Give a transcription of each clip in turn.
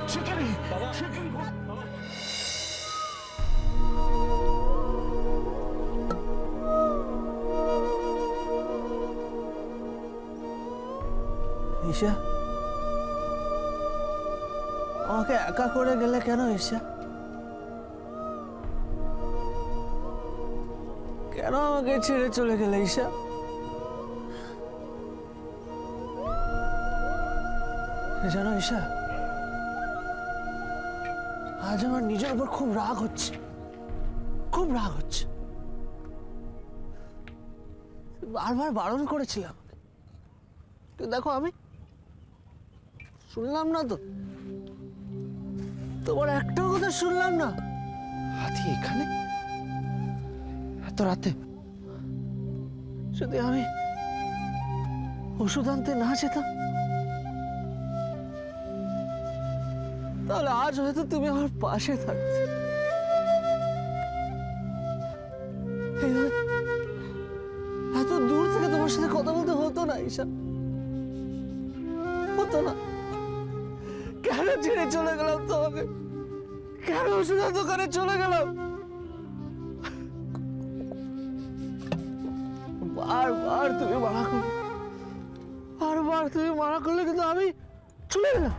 ঈশা, আমাকে একা করে গেলে কেন ঈশা? কেন আমাকে ছেড়ে চলে গেলে ঈশা? জানো ঈশা, আজ আমার নিজের উপর খুব রাগ হচ্ছে, খুব রাগ হচ্ছে। বারবার বারণ করেছিলাম, কিন্তু দেখো আমি শুনলাম না তো, তোমার একটাও কথা শুনলাম না। হাতি এখানে এত রাতে? যদি আমি ওষুধ আনতে না যেতাম তাহলে আজ হয়তো তুমি আমার পাশে থাকতে। এত দূর থেকে তোমার সাথে কথা বলতে হতো না ঈশা, হতো না। কেন ছেড়ে চলে গেলাম তোমাকে? কেন ওষুধের দোকানে চলে গেলাম? বারবার তুমি মানা করলে, বারবার তুমি মানা করলে, কিন্তু আমি চলে গেলাম।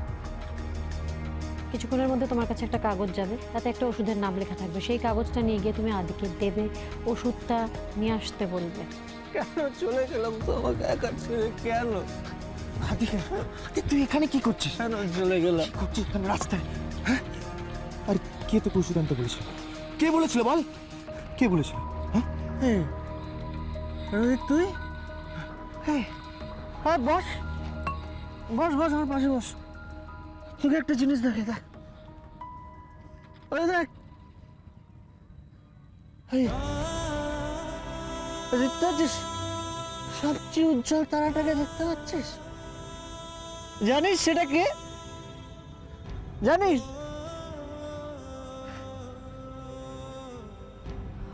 কিছুক্ষণের মধ্যে তোমার কাছে একটা কাগজ যাবে, তাতে একটা ওষুধের নাম লেখা থাকবে। সেই কাগজটা নিয়ে গিয়ে তুমি আদিকে দেবে, ওষুধটা নিয়ে আসতে বলবে। কেন চলে গেলাম তোমাকে একা ছেড়ে? কেন হাতি, তুই এখানে কি করছিস? কেন চলে গেলাম? কি করছিস এখানে রাস্তায়? হ্যাঁ, আর কে তোকে ওষুধ আনতে বলেছিল? কে বলেছিল বল? কে বলেছিল? হ্যাঁ রোহিত, তুই? হ্যাঁ, বস বস বস, আমার পাশে বস। তোকে একটা জিনিস দেখে, দেখ, ওই দেখ, দেখতে পাচ্ছিস? সবচেয়ে উজ্জ্বল তারাটাকে দেখতে পাচ্ছিস? জানিস সেটা কে? জানিস?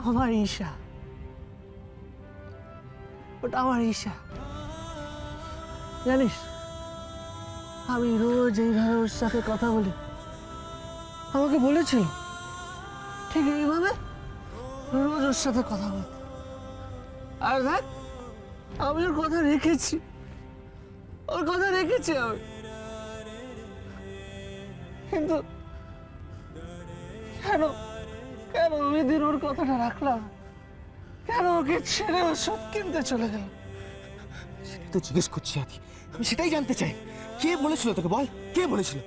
আমার ঈশা, ওটা আমার ঈশা। জানিস, আমি রোজ এইভাবে ওর সাথে কথা বলি। আমাকে বলেছিল ঠিক এইভাবে রোজ ওর সাথে কথা বলতে। আর দেখ, আমি ওর কথা রেখেছি, ওর কথা রেখেছি আমি। কিন্তু কেন কেন ওই দিন ওর কথাটা রাখলাম? কেন ওকে ছেড়ে ওষুধ কিনতে চলে গেল? সেটাই তো জিজ্ঞেস করছি হাতি, আমি সেটাই জানতে চাই। কে বলেছিল তোকে বল, কে বলেছিল?